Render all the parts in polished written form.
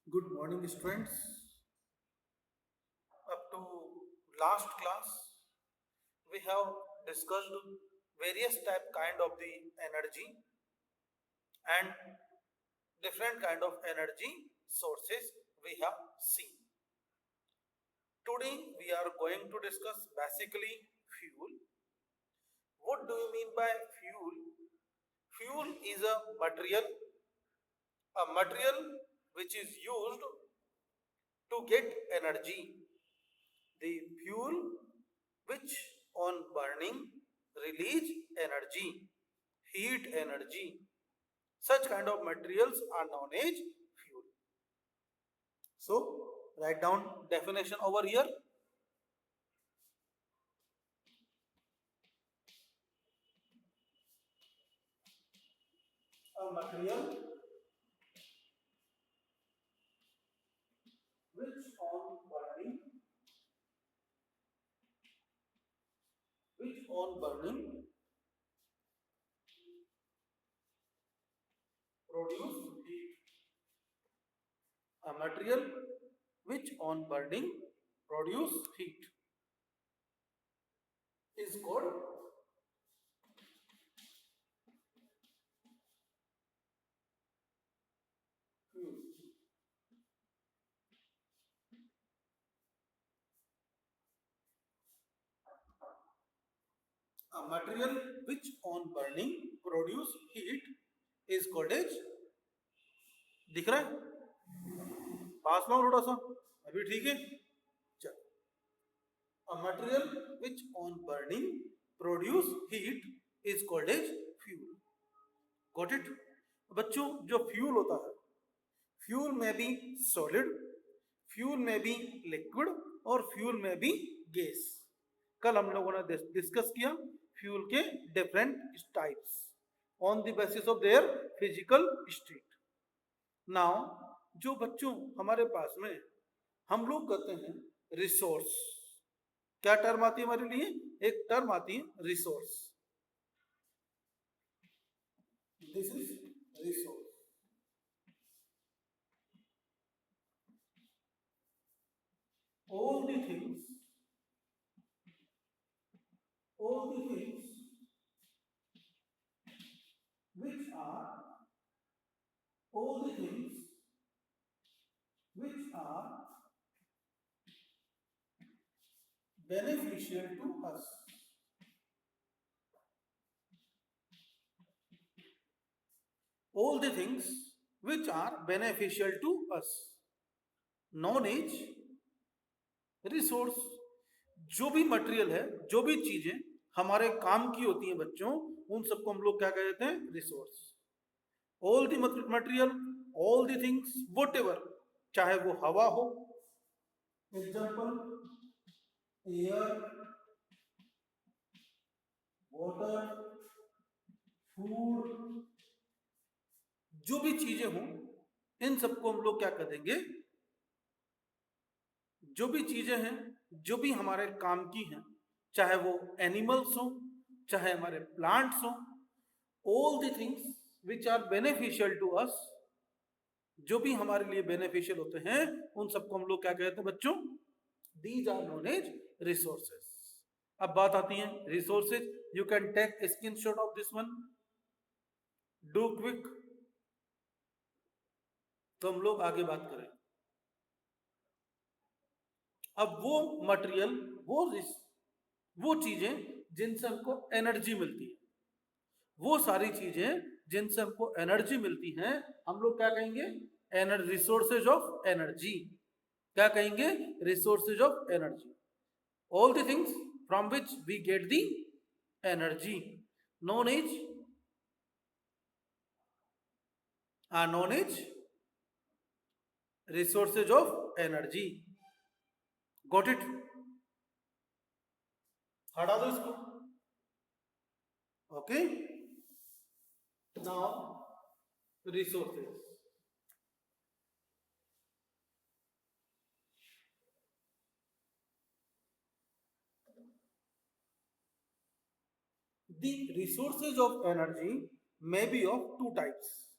Good morning, students. Up to last class, we have discussed various kind of the energy and different kind of energy sources we have seen. Today, we are going to discuss basically fuel. What do you mean by fuel? Fuel is a material which is used to get energy. The fuel which on burning release energy, heat energy. Such kind of materials are known as fuel. So write down definition over here. A material which on burning produce heat. A material which on burning produce heat is called fuel. A material which on burning produce heat is called as, दिख रहा है पास में थोड़ा सा, अभी ठीक है चल. A material which on burning produce heat is called as fuel. Got it? बच्चों जो फ्यूल होता है, फ्यूल में भी सॉलिड, फ्यूल में भी लिक्विड और फ्यूल में भी गैस. कल हम लोगों ने डिस्कस किया फ्यूल के different types on the basis of their physical state. Now जो बच्चों हमारे पास में हम लोग कहते हैं रिसोर्स. क्या टर्म आती है हमारे लिए? एक टर्म आती है resource. This is resource. all the things all the things which are all the things which are beneficial to us. All the things which are beneficial to us known as resource. जो भी material है, जो भी चीजें हमारे काम की होती हैं बच्चों, उन सबको हम लोग क्या कहते हैं? Resource. All the material, all the things, what ever, चाहे वो हवा हो, एग्जाम्पल एयर, वाटर, फूड, जो भी चीजें हों, इन सबको हम लोग क्या कर देंगे? जो भी चीजें हैं, जो भी हमारे काम की हैं, चाहे वो एनिमल्स हो, चाहे हमारे प्लांट्स हो, all the things which are beneficial to us, जो भी हमारे लिए बेनिफिशियल होते हैं, उन सबको हम लोग क्या कहते हैं बच्चों? These are known as resources. अब बात आती है resources. You can take screenshot of this one, do quick. तो हम लोग आगे बात करें. अब वो मटेरियल, वो चीजें जिनसे हमको एनर्जी मिलती है, वो सारी चीजें जिनसे हमको एनर्जी मिलती हैं, हम लोग क्या कहेंगे? Resources of energy. क्या कहेंगे? Resources of energy. All the things from which we get the energy known as resources of energy. Got it? हटा दो इसको. Okay. Now resources. The resources of energy may be of two types.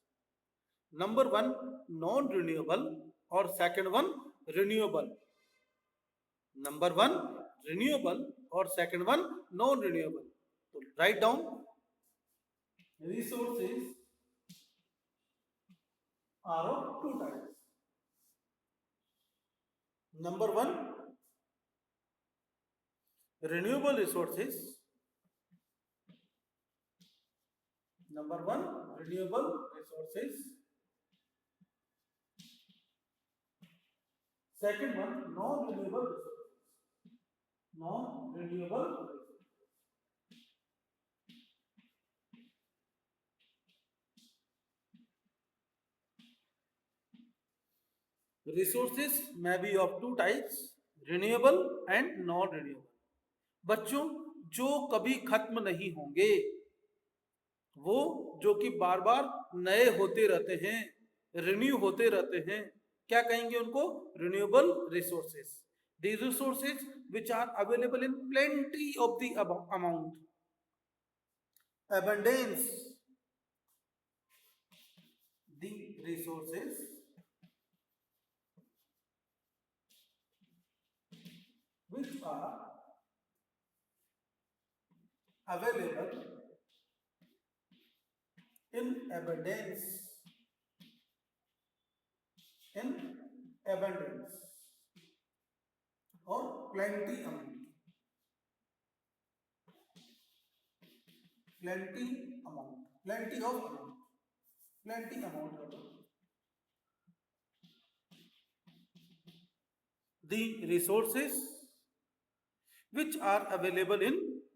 Number one, non-renewable. और second one renewable. Number one renewable और second one non renewable. तो write down resources are of two types. Number one renewable resources. Number one renewable resources. Second one non-renewable resources. Non-renewable resources may be of two types, renewable and non-renewable. बच्चों जो कभी खत्म नहीं होंगे, वो जो कि बार बार नए होते रहते हैं, रिन्यू होते रहते हैं, क्या कहेंगे उनको? Renewable resources. The resources which are available in plenty of the amount, abundance, the resources which are available in abundance, in abundance or plenty amount, plenty amount, plenty of amount, plenty amount of the resources which are available in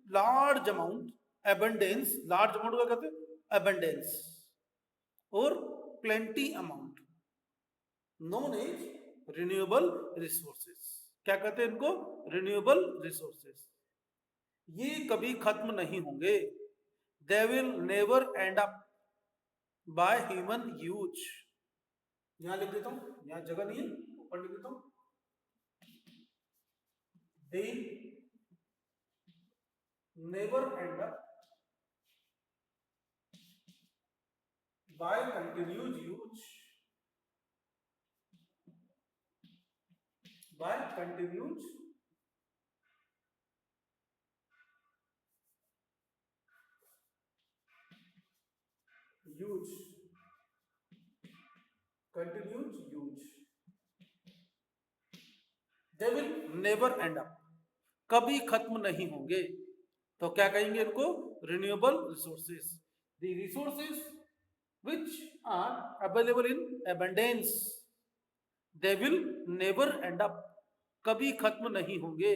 large amount, abundance, large amount क्या कहते हैं? Abundance और plenty amount, known as renewable resources। क्या कहते हैं इनको? renewable resources। ये कभी खत्म नहीं होंगे, they will never end up by human use। यहां लिख देता हूं, यहां जगह नहीं है, ऊपर लिख देता हूं, they never end up by continuous use, by continuous use, continuous use, they will never end up, कभी खत्म नहीं होंगे। तो क्या कहेंगे इनको? Renewable resources. The resources which are available in abundance, they will never end up, कभी खत्म नहीं होंगे।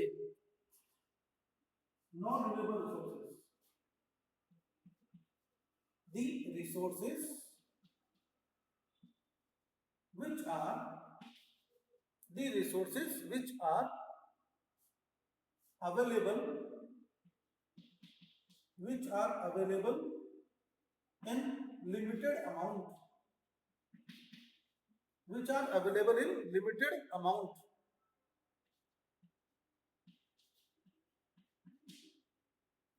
non renewable resources, the resources which are, the resources which are available, which are available in limited amount, which are available in limited amount,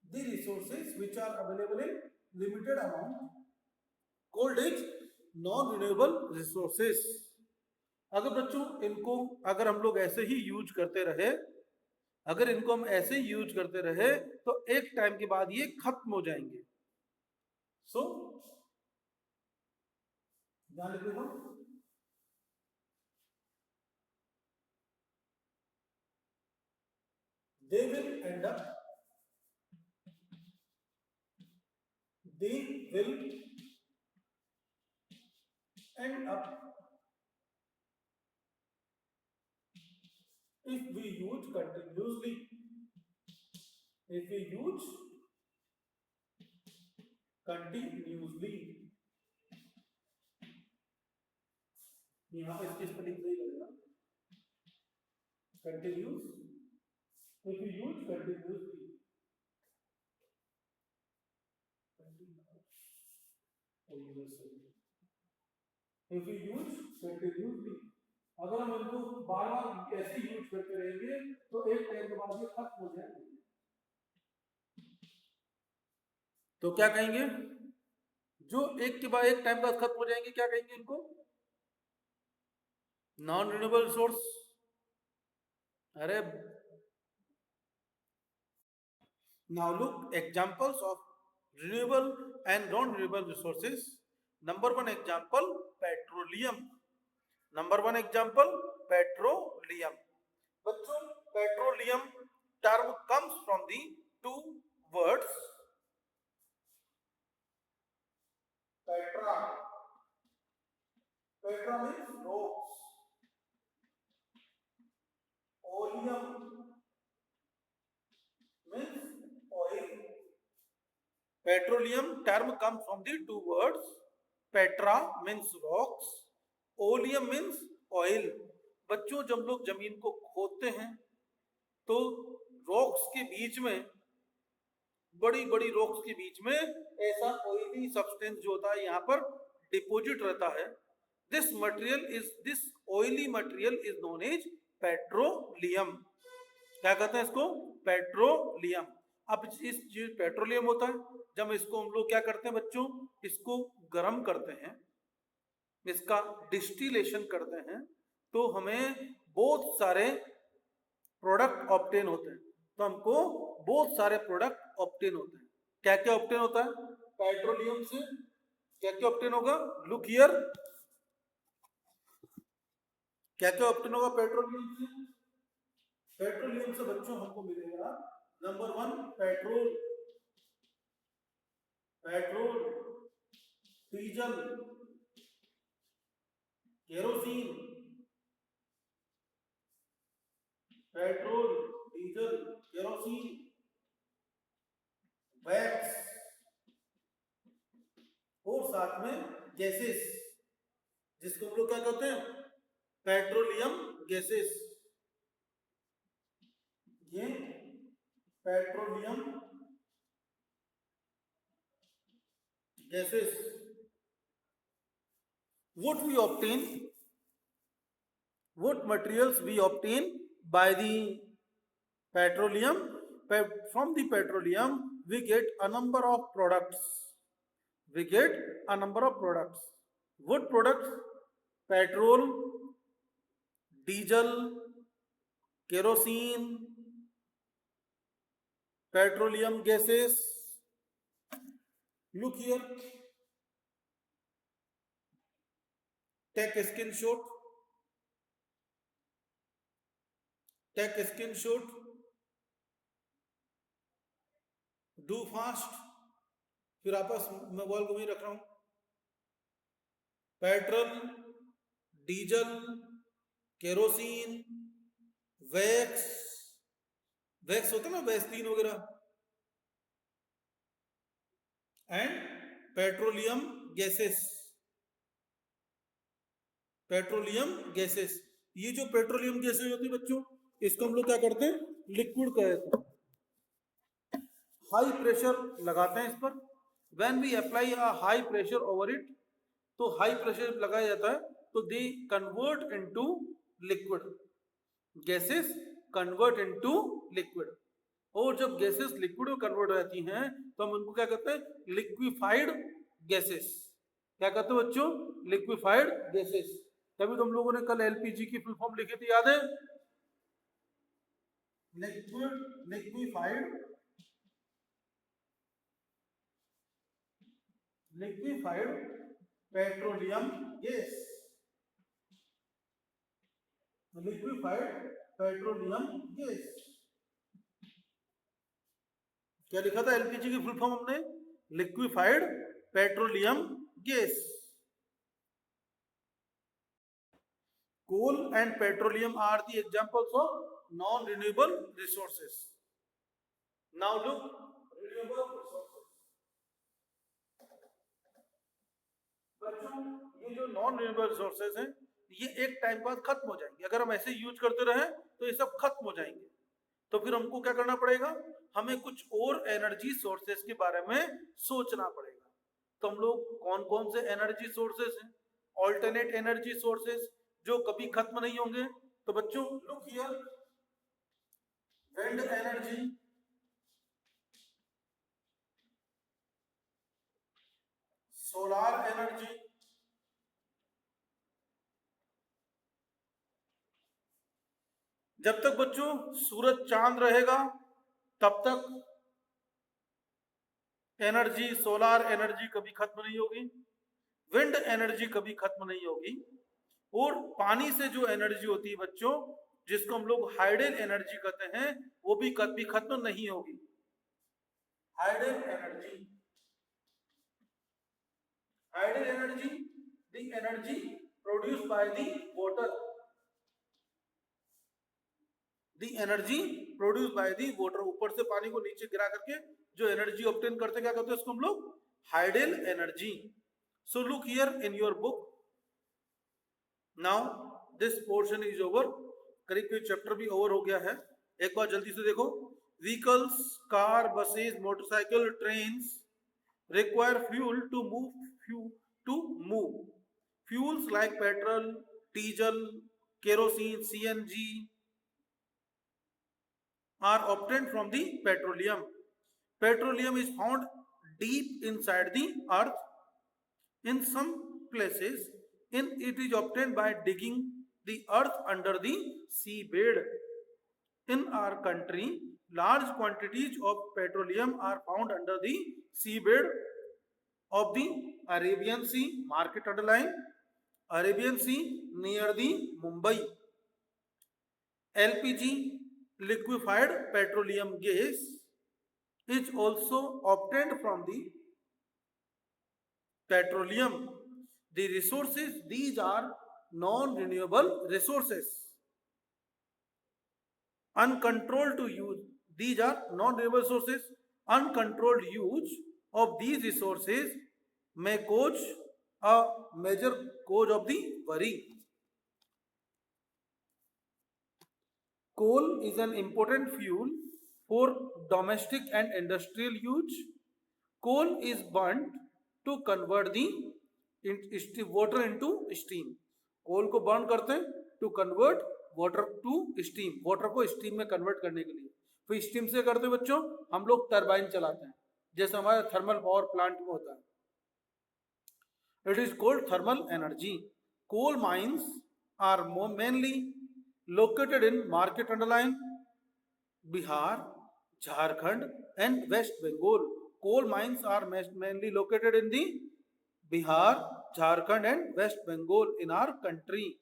the resources which are available in limited amount called as non renewable resources। अगर बच्चों इनको अगर हम लोग ऐसे ही use करते रहे, अगर इनको हम ऐसे ही यूज करते रहे तो एक टाइम के बाद ये खत्म हो जाएंगे। सो ध्यान लिख देता हूं, they will end up, they will end up if we use continuously, if we use continuously। यहां पे इसकी स्पेलिंग सही लगेगा, continuous, if we use continuously, if we use continuously, अगर हम इनको बार बार ऐसे यूज करते रहेंगे तो एक टाइम के बाद ये खत्म हो जाएंगे। तो क्या कहेंगे? जो एक के बाद एक टाइम बाद खत्म हो जाएंगे, क्या कहेंगे इनको? नॉन रिन्यूएबल सोर्स, अरे now look examples of renewable and non-renewable resources. Number one example, petroleum. Number one example, petroleum. बच्चों, petroleum term comes from the two words petra. Petra means rocks. Oleum means oil. Petroleum term comes from the two words petra means rocks, oleum means oil. बच्चों, जब लोग जमीन को खोदते हैं तो rocks के बीच में, बड़ी बड़ी रॉक्स के बीच में ऐसा ऑयली सब्सटेंस जो होता है यहाँ पर डिपोजिट रहता है. This oily material is known as petroleum. क्या कहते हैं इसको? पेट्रोलियम. अब इस जो पेट्रोलियम होता है, जब इसको हम लोग क्या करते हैं बच्चों, इसको गर्म करते हैं, इसका डिस्टिलेशन करते हैं, तो हमें बहुत सारे प्रोडक्ट ऑब्टेन होते हैं. तो हमको बहुत सारे प्रोडक्ट ऑब्टेन होते हैं. क्या क्या ऑब्टेन होता है पेट्रोलियम से? क्या क्या ऑब्टेन होगा? Look here. क्या क्या ऑब्टेन होगा पेट्रोलियम से? पेट्रोलियम से बच्चों हमको मिलेगा number one petrol, petrol, diesel, kerosene, petrol, diesel, kerosene, wax और साथ में गैसेस, जिसको हम लोग क्या कहते हैं? Petroleum gases. ये petroleum gases. what we obtain, what materials we obtain by the petroleum? From the petroleum we get a number of products. We get a number of products. What products? Petrol, diesel, kerosene, petroleum gases. Look here. Take a screenshot. Take a screenshot. Do fast. फिर आपस mobile को वहीं रख रहा हूं. Petrol, diesel, kerosene, wax, wax होता है ना वैसलीन वगैरह, and petroleum gases. Petroleum gases. ये जो पेट्रोलियम गैसेस होती है बच्चों, इसको हम लोग क्या करते हैं? लिक्विड कहते हैं. हाई प्रेशर लगाते हैं इस पर. When we apply a high pressure over it, तो हाई प्रेशर लगाया जाता है तो they convert into liquid. Gases convert into liquid. और जब गैसेस लिक्विड में कन्वर्ट हो जाती हैं तो हम उनको क्या कहते हैं? Liquefied gases. क्या कहते हैं बच्चों? Liquefied gases. तभी तो हम लोगों ने कल एलपीजी की फुल फॉर्म लिखी थी, याद है? Liquid, liquefied, liquefied petroleum gas. Liquefied petroleum gas. क्या लिखा था एलपीजी की फुल फॉर्म हमने? Liquefied petroleum gas. Coal and petroleum are the examples of non-renewable resources. Now look, renewable resources. बच्चों, ये जो नॉन रिन्यूएबल रिसोर्सेज हैं, ये एक टाइम बाद खत्म हो जाएंगे. अगर हम ऐसे यूज करते रहे तो ये सब खत्म हो जाएंगे. तो फिर हमको क्या करना पड़ेगा? हमें कुछ और एनर्जी सोर्सेज के बारे में सोचना पड़ेगा. तो हम लोग कौन कौन से एनर्जी सोर्सेज हैं? ऑल्टरनेट एनर्जी सोर्सेज जो कभी खत्म नहीं होंगे. तो बच्चों look here. Wind energy, solar energy, जब तक बच्चों सूरज चांद रहेगा तब तक एनर्जी, सोलार एनर्जी कभी खत्म नहीं होगी, विंड एनर्जी कभी खत्म नहीं होगी, और पानी से जो एनर्जी होती है बच्चों, जिसको हम लोग हाइडल एनर्जी कहते हैं, वो भी कभी खत्म नहीं होगी। Hydel energy, hydel energy, the energy produced by the water, the energy produce by the water, ऊपर से पानी को नीचे गिरा करके जो एनर्जी ऑब्टेन करते, क्या कहते हैं उसको हम लोग? Hydel energy. So look here in your book, now this portion is over. करीब करीब चैप्टर भी ओवर हो गया है। एक बार जल्दी से देखो, vehicles, car, buses, motorcycle, trains require fuel to move. Fuels like petrol, diesel, kerosene, CNG are obtained from the petroleum. Petroleum is found deep inside the earth. In some places, it is obtained by digging the earth under the seabed. In our country, large quantities of petroleum are found under the seabed of the Arabian Sea, market underline, Arabian Sea near the Mumbai. LPG, liquefied petroleum gas, is also obtained from the petroleum. The resources, these are non-renewable resources. Uncontrolled to use, these are non-renewable resources. Uncontrolled use of these resources may cause a major cause of the worry. Coal is an important fuel for domestic and industrial use. Coal is burnt to convert the water into steam. Coal को burn करते हैं to convert water to steam, water को steam में convert करने के लिए। फिर steam से करते हैं बच्चों हम लोग टरबाइन चलाते हैं, जैसे हमारे थर्मल पावर प्लांट में होता है। It is called thermal energy. Coal mines are mainly located in market underline, Bihar, Jharkhand and West Bengal. Coal mines are mainly located in the Bihar, Jharkhand and West Bengal in our country.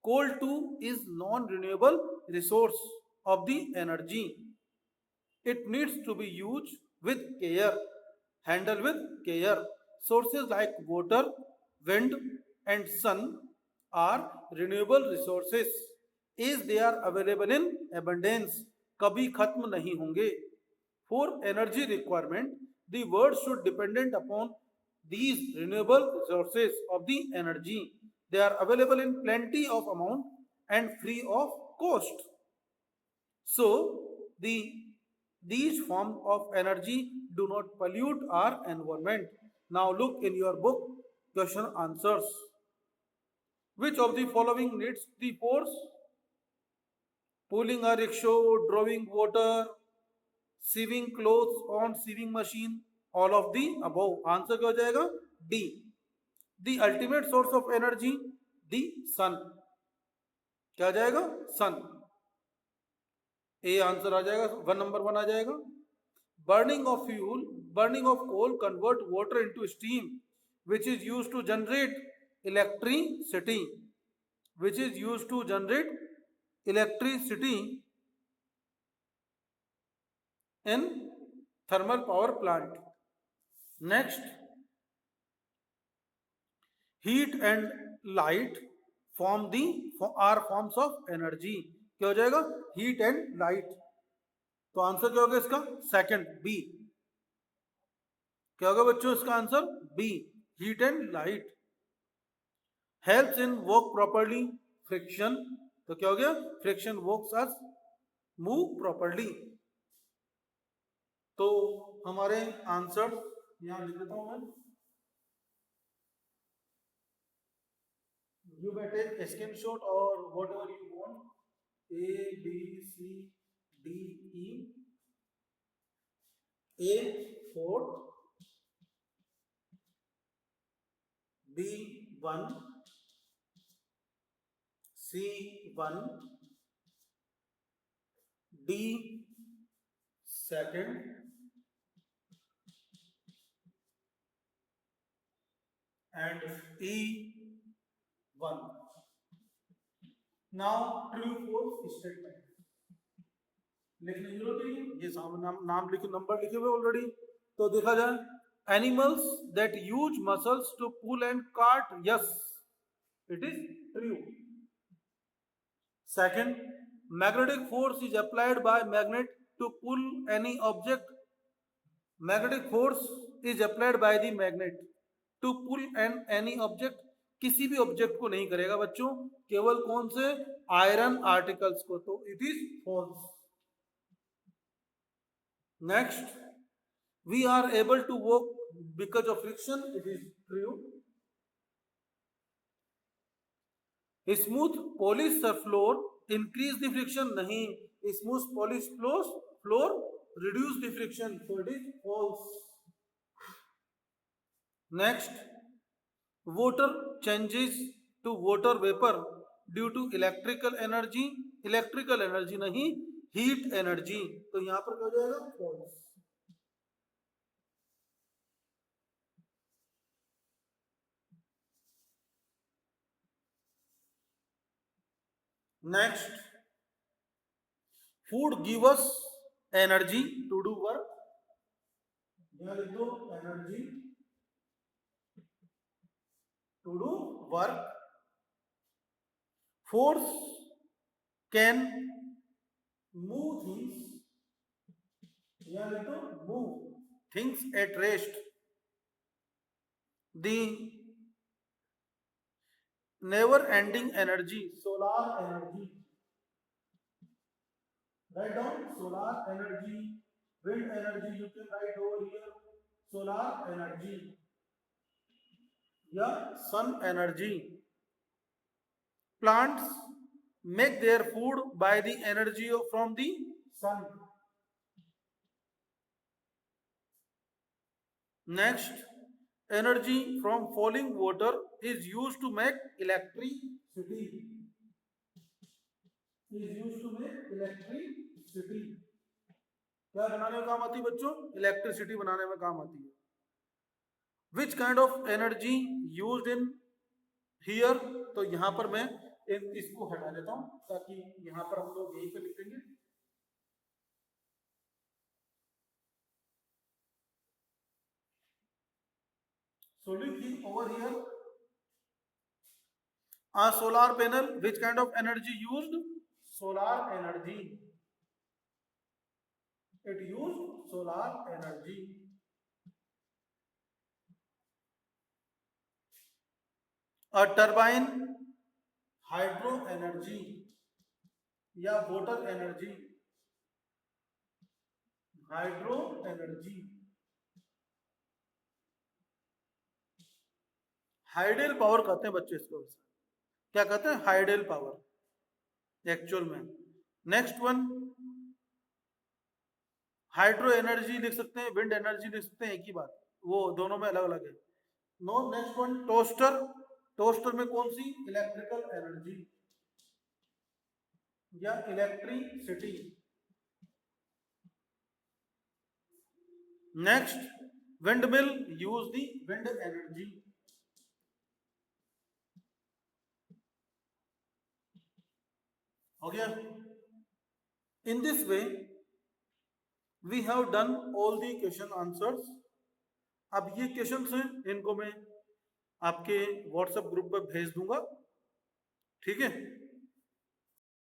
Coal too is non-renewable resource of the energy. It needs to be used with care, handled with care. Sources like water, wind and sun are renewable resources as they are available in abundance. कभी खत्म नहीं होंगे. For energy requirement, the world should dependent upon these renewable resources of the energy. They are available in plenty of amount and free of cost. So these forms of energy do not pollute our environment. Now look in your book, question answers. Which of the following needs the force? Pulling a rickshaw, drawing water, sieving clothes on sieving machine, all of the above. Answer क्या हो जाएगा? D. The ultimate source of energy, the sun. क्या आ जाएगा? Sun. A answer आ जाएगा, 1 number 1 आ जाएगा. Burning of fuel, burning of coal convert water into steam, which is used to generate electricity, which is used to generate electricity in thermal power plant. Next, heat and light form the are forms of energy. क्या हो जाएगा? Heat and light. तो answer क्या होगा इसका? Second, B. क्या होगा बच्चों इसका answer? B, heat and light. Helps in work properly, friction. तो क्या हो गया? Friction works us move properly. तो हमारे आंसर यहां लिख देता हूं मैं. You may take a screenshot or whatever you want. A, B, C, D, E. A 4, B 1, C 1, D second, and E 1. Now true false statement लिखने की जरूरत नहीं है, ये सामने नाम लिखे, नंबर लिखे हुए ऑलरेडी। तो देखा जाए animals that use muscles to pull and cart, yes it is true. Second, magnetic force is applied by magnet to pull any object, magnetic force is applied by the magnet to pull and any object, किसी भी object को नहीं करेगा बच्चों, केवल कौन से, iron articles को, तो it is false. Next, we are able to walk because of friction, it is true। smooth polished floor increase the friction, नहीं, smooth polished floor reduce the friction, so it is false। next, water changes to water vapor due to electrical energy, electrical energy नहीं, heat energy, तो यहां पर क्या हो जाएगा, false। next, food give us energy to do work, यहाँ लिख दो energy to do work. Force can move things, यहाँ लिख दो move things at rest. The never ending energy, solar energy, write down solar energy, wind energy, you can write over here solar energy या sun energy। plants make their food by the energy from the sun। next, energy from falling water is used to make electricity, is used to make electricity, क्या बनाने में काम आती है बच्चों, electricity बनाने में काम आती है। Which kind of energy used in here, तो यहां पर मैं इसको हटा देता हूं ताकि यहां पर हम लोग यहीं पे लिखेंगे। so लिख over here a solar panel, which kind of energy used, solar energy, it used solar energy। a turbine hydro energy या water energy, hydro energy. Hydel power कहते हैं बच्चे इसको, क्या कहते हैं, हाइडल पावर एक्चुअल में। नेक्स्ट वन, हाइड्रो एनर्जी लिख सकते हैं, विंड एनर्जी लिख सकते हैं, एक ही बात, वो दोनों में अलग अलग है। No, next one, toaster, toaster में कौन सी, इलेक्ट्रिकल एनर्जी या electricity. Next, windmill use the wind energy. हो गया। In this way we have done all the question answers. अब ये क्वेश्चन हैं, इनको मैं आपके व्हाट्सएप ग्रुप पर भेज दूंगा, ठीक है।